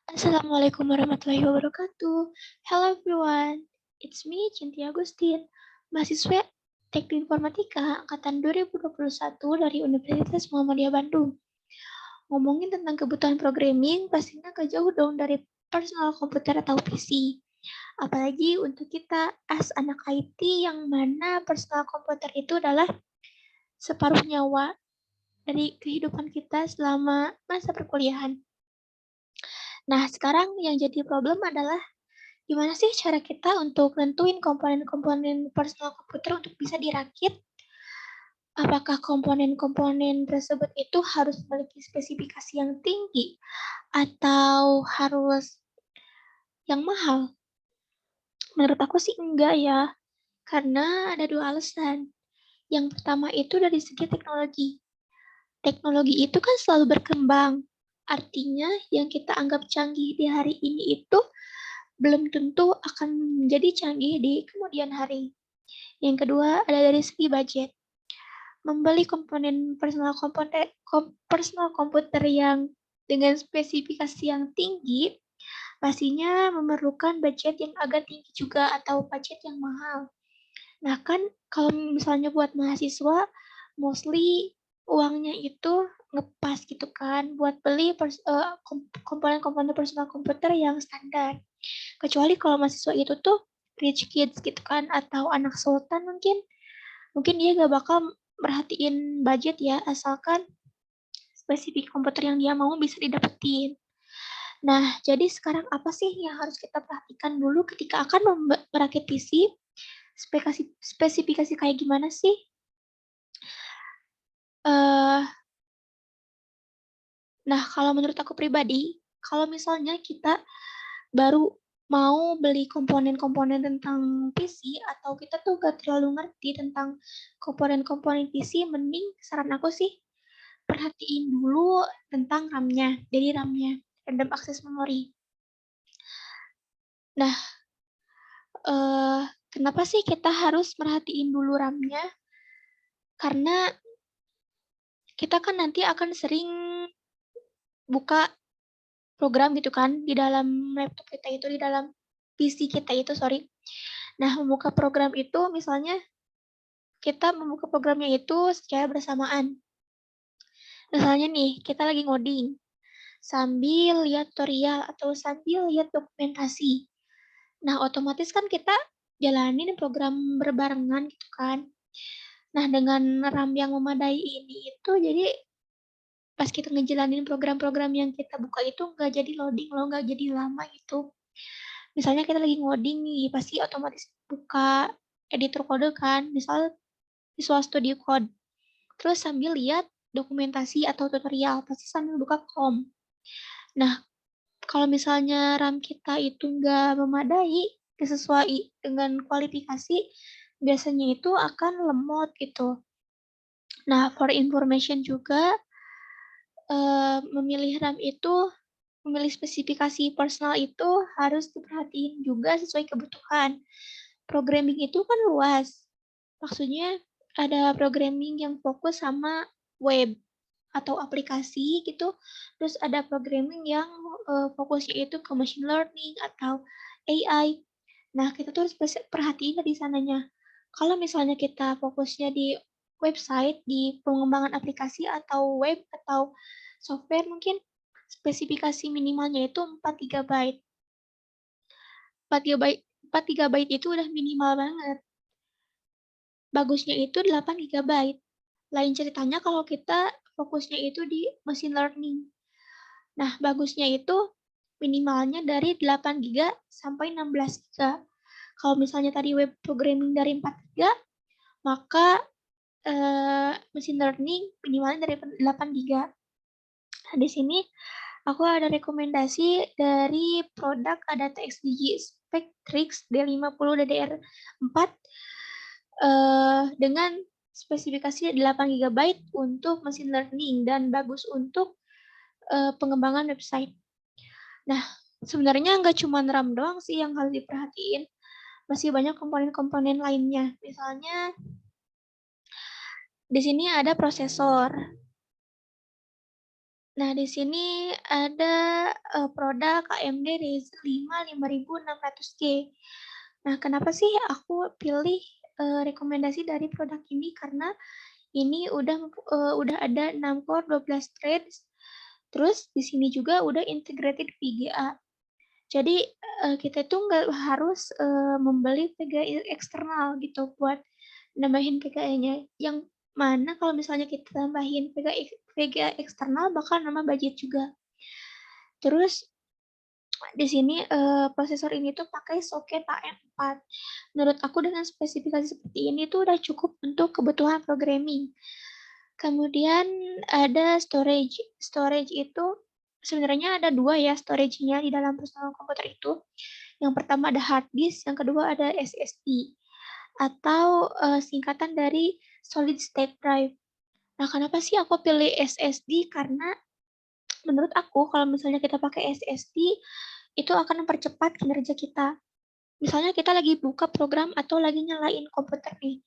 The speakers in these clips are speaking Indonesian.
Assalamualaikum warahmatullahi wabarakatuh. Hello everyone, it's me Cinti Agustin, mahasiswa Teknik Informatika angkatan 2021 dari Universitas Muhammadiyah Bandung. Ngomongin tentang kebutuhan programming, pastinya gak jauh dong dari personal komputer atau PC. Apalagi untuk kita as anak IT yang mana personal komputer itu adalah separuh nyawa dari kehidupan kita selama masa perkuliahan. Nah, sekarang yang jadi problem adalah gimana sih cara kita untuk nentuin komponen-komponen personal komputer untuk bisa dirakit? Apakah komponen-komponen tersebut itu harus memiliki spesifikasi yang tinggi atau harus yang mahal? Menurut aku sih enggak ya, karena ada dua alasan. Yang pertama itu dari segi teknologi. Teknologi itu kan selalu berkembang. Artinya yang kita anggap canggih di hari ini itu belum tentu akan menjadi canggih di kemudian hari. Yang kedua ada dari segi budget. Membeli komponen personal komputer yang dengan spesifikasi yang tinggi pastinya memerlukan budget yang agak tinggi juga atau budget yang mahal. Nah kan kalau misalnya buat mahasiswa mostly uangnya itu ngepas gitu kan buat beli komponen-komponen personal komputer yang standar. Kecuali kalau mahasiswa itu tuh rich kids gitu kan atau anak sultan mungkin dia gak bakal merhatiin budget ya asalkan spesifik komputer yang dia mau bisa didapetin. Nah, jadi sekarang apa sih yang harus kita perhatikan dulu ketika akan merakit PC? Spesifikasi kayak gimana sih? Uh, nah, kalau menurut aku pribadi, kalau misalnya kita baru mau beli komponen-komponen tentang PC atau kita tuh gak terlalu ngerti tentang komponen-komponen PC, mending saran aku sih perhatiin dulu tentang RAM-nya. Jadi RAM-nya, random access memory. Nah, kenapa sih kita harus merhatiin dulu RAM-nya? Karena kita kan nanti akan sering buka program gitu kan di dalam laptop kita itu, di dalam PC kita itu, sorry. Nah, membuka program itu misalnya kita membuka programnya itu secara bersamaan. Misalnya nih, kita lagi ngoding sambil lihat tutorial atau sambil lihat dokumentasi. Nah, otomatis kan kita jalanin program berbarengan gitu kan. Nah, dengan RAM yang memadai ini itu jadi pas kita ngejalanin program-program yang kita buka itu nggak jadi loading loh, nggak jadi lama gitu. Misalnya kita lagi ngoding nih, pasti otomatis buka editor kode kan, misal Visual Studio Code. Terus sambil lihat dokumentasi atau tutorial, pasti sambil buka COM. Nah, kalau misalnya RAM kita itu nggak memadai, sesuai dengan kualifikasi, biasanya itu akan lemot gitu. Nah, for information juga, memilih RAM itu, memilih spesifikasi personal itu harus diperhatiin juga sesuai kebutuhan. Programming itu kan luas. Maksudnya ada programming yang fokus sama web atau aplikasi gitu. Terus ada programming yang fokusnya itu ke machine learning atau AI. Nah, kita tuh harus perhatiin di sananya. Kalau misalnya kita fokusnya di website, di pengembangan aplikasi atau web atau software, mungkin spesifikasi minimalnya itu 4 GB. 4 GB itu udah minimal banget. Bagusnya itu 8 GB. Lain ceritanya kalau kita fokusnya itu di machine learning. Nah, bagusnya itu minimalnya dari 8 GB sampai 16 GB. Kalau misalnya tadi web programming dari 4 GB, maka machine learning minimalnya dari 8 GB. Nah, di sini aku ada rekomendasi dari produk Adata XDG Spectrix D50 DDR4 dengan spesifikasi 8 GB untuk machine learning dan bagus untuk pengembangan website. Nah, sebenarnya nggak cuma RAM doang sih yang harus diperhatiin. Masih banyak komponen-komponen lainnya. Misalnya, di sini ada prosesor. Nah, di sini ada produk AMD Ryzen 5 5600G. Nah, kenapa sih aku pilih rekomendasi dari produk ini? Karena ini udah ada 6 core 12 threads. Terus di sini juga udah integrated VGA. Jadi kita tuh nggak harus membeli VGA eksternal gitu buat nambahin VGA-nya. Yang mana kalau misalnya kita tambahin VGA eksternal bakal nambah budget juga. Terus di sini prosesor ini tuh pakai soket AM4. Menurut aku dengan spesifikasi seperti ini tuh udah cukup untuk kebutuhan programming. Kemudian ada storage. Storage itu sebenarnya ada dua ya storage-nya di dalam personal komputer itu. Yang pertama ada hard disk, yang kedua ada SSD atau singkatan dari solid state drive. Nah, kenapa sih aku pilih SSD? Karena menurut aku kalau misalnya kita pakai SSD itu akan mempercepat kinerja kita. Misalnya kita lagi buka program atau lagi nyalain komputer nih.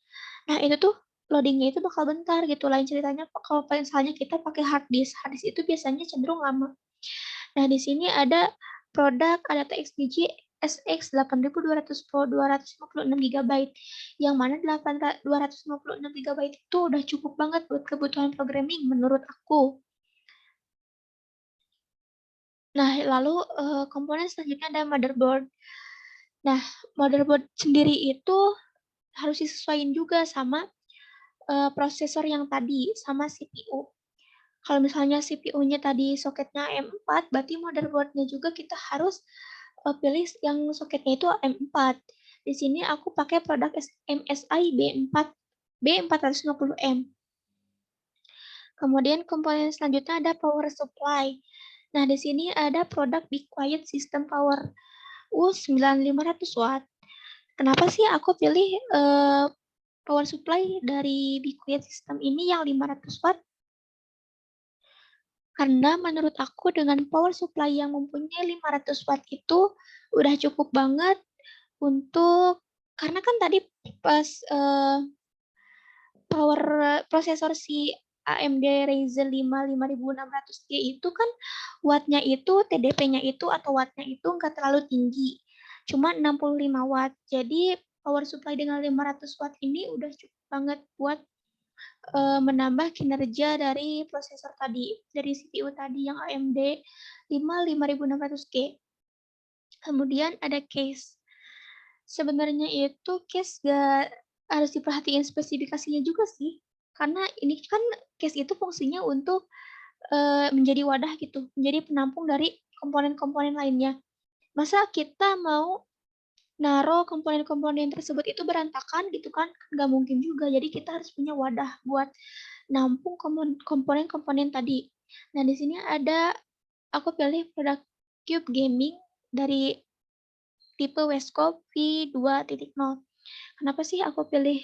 Nah, itu tuh loadingnya itu bakal bentar gitu. Lain ceritanya kalau misalnya kita pakai hard disk. Hard disk itu biasanya cenderung lama. Nah, di sini ada produk ada TXDG SX 8200 Pro 256 GB. Yang mana 256 GB itu udah cukup banget buat kebutuhan programming menurut aku. Nah, lalu komponen selanjutnya ada motherboard. Nah, motherboard sendiri itu harus disesuaikan juga sama prosesor yang tadi, sama CPU. Kalau misalnya CPU-nya tadi soketnya M4, berarti motherboard-nya juga kita harus pilih yang soketnya itu M4. Di sini aku pakai produk MSI B4, B450M. Kemudian komponen selanjutnya ada power supply. Nah, di sini ada produk Be Quiet System Power U9500 watt. Kenapa sih aku pilih power supply dari Be Quiet System ini yang 500 watt? Karena menurut aku dengan power supply yang mempunyai 500 watt itu udah cukup banget untuk karena kan tadi pas power prosesor si AMD Ryzen 5 5600G itu kan wattnya itu TDP-nya itu atau wattnya itu nggak terlalu tinggi, cuma 65 watt. Jadi power supply dengan 500 watt ini udah cukup banget buat menambah kinerja dari prosesor tadi, dari CPU tadi yang AMD 5600G. Kemudian ada case. Sebenarnya itu case gak harus diperhatiin spesifikasinya juga sih. Karena ini kan case itu fungsinya untuk menjadi wadah gitu, menjadi penampung dari komponen-komponen lainnya. Masa kita mau naruh komponen-komponen tersebut itu berantakan gitu kan? Nggak mungkin juga. Jadi kita harus punya wadah buat nampung komponen-komponen tadi. Nah, di sini ada aku pilih produk Cube Gaming dari tipe Westco V2.0. Kenapa sih aku pilih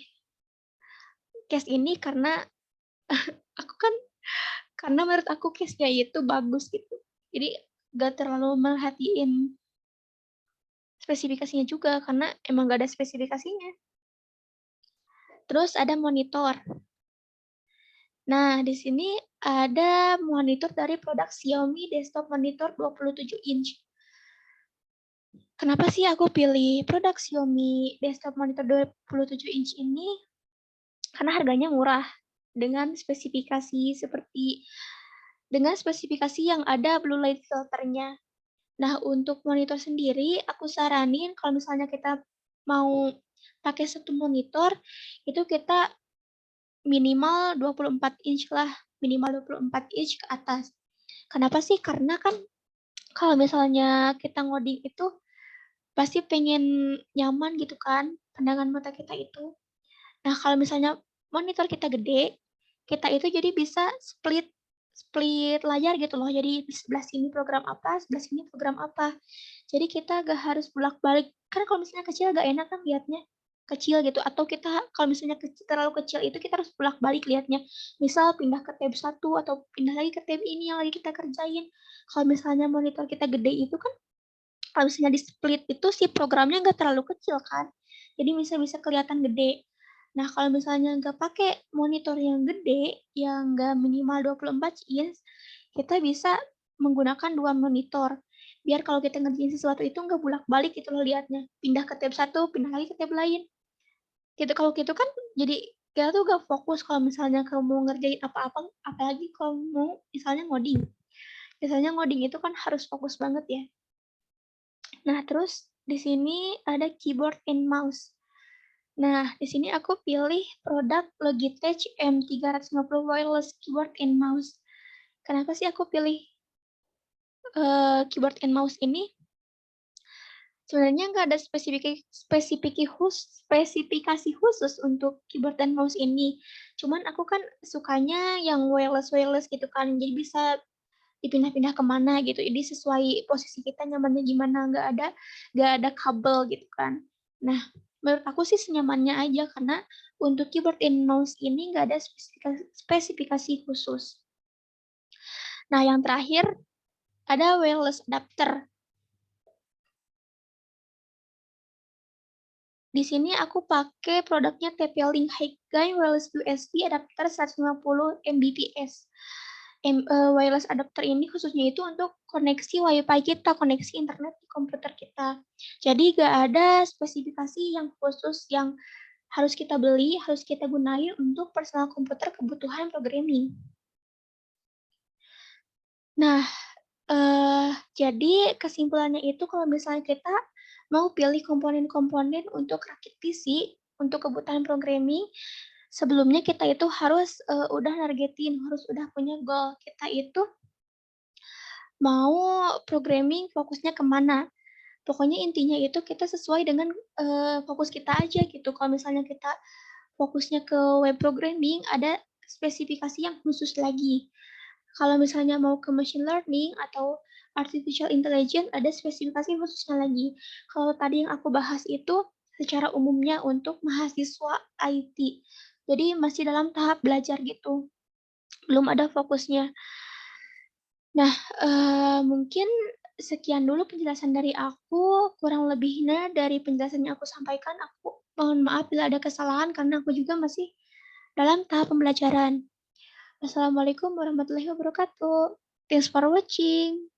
case ini? Karena aku kan karena menurut aku case-nya itu bagus gitu. Jadi gak terlalu merhatiin spesifikasinya juga karena emang gak ada spesifikasinya. Terus ada monitor. Nah, di sini ada monitor dari produk Xiaomi Desktop Monitor 27 inch. Kenapa sih aku pilih produk Xiaomi Desktop Monitor 27 inch ini? Karena harganya murah dengan spesifikasi yang ada blue light filternya. Nah, untuk monitor sendiri, aku saranin kalau misalnya kita mau pakai satu monitor, itu kita minimal 24 inch lah, minimal 24 inch ke atas. Kenapa sih? Karena kan kalau misalnya kita ngoding itu pasti pengen nyaman gitu kan, pandangan mata kita itu. Nah, kalau misalnya monitor kita gede, kita itu jadi bisa split split layar gitu loh. Jadi di sebelah sini program apa, sebelah sini program apa. Jadi kita gak harus bolak-balik. Kan kalau misalnya kecil gak enak kan liatnya. Kecil gitu. Atau kita kalau misalnya terlalu kecil itu kita harus bolak-balik liatnya. Misal pindah ke tab 1 atau pindah lagi ke tab ini yang lagi kita kerjain. Kalau misalnya monitor kita gede itu kan kalau misalnya di split itu si programnya nggak terlalu kecil kan. Jadi bisa kelihatan gede. Nah, kalau misalnya nggak pakai monitor yang gede, yang nggak minimal 24 inch, kita bisa menggunakan 2 monitor. Biar kalau kita ngerjain sesuatu itu nggak bolak-balik gitu loh lihatnya. Pindah ke tab satu, pindah lagi ke tab lain. Gitu, kalau gitu kan jadi kita tuh gak fokus kalau misalnya kamu mau ngerjain apa-apa, apalagi kalau mau misalnya ngoding. Biasanya ngoding itu kan harus fokus banget ya. Nah, terus di sini ada keyboard and mouse. Nah, di sini aku pilih produk Logitech M350 wireless keyboard and mouse. Kenapa sih aku pilih keyboard and mouse ini? Sebenarnya nggak ada spesifikasi khusus untuk keyboard dan mouse ini. Cuman aku kan sukanya yang wireless gitu kan, jadi bisa dipindah-pindah kemana gitu. Jadi sesuai posisi kita nyamannya gimana, nggak ada kabel gitu kan. Nah, menurut aku sih senyamannya aja karena untuk keyboard and mouse ini nggak ada spesifikasi khusus. Nah, yang terakhir ada wireless adapter. Di sini aku pakai produknya TP-Link High-Gain Wireless USB adapter 150 Mbps. Wireless adapter ini khususnya itu untuk koneksi Wi-Fi kita, koneksi internet di komputer kita. Jadi nggak ada spesifikasi yang khusus yang harus kita beli, harus kita gunain untuk personal komputer kebutuhan programming. Nah, jadi kesimpulannya itu kalau misalnya kita mau pilih komponen-komponen untuk rakit PC, untuk kebutuhan programming, sebelumnya kita itu harus udah nargetin, harus udah punya goal. Kita itu mau programming fokusnya kemana. Pokoknya intinya itu kita sesuai dengan fokus kita aja gitu. Kalau misalnya kita fokusnya ke web programming, ada spesifikasi yang khusus lagi. Kalau misalnya mau ke machine learning atau artificial intelligence, ada spesifikasi khususnya lagi. Kalau tadi yang aku bahas itu secara umumnya untuk mahasiswa IT. Jadi masih dalam tahap belajar gitu. Belum ada fokusnya. Nah, mungkin sekian dulu penjelasan dari aku. Kurang lebihnya dari penjelasan yang aku sampaikan, aku mohon maaf bila ada kesalahan karena aku juga masih dalam tahap pembelajaran. Wassalamualaikum warahmatullahi wabarakatuh. Thanks for watching.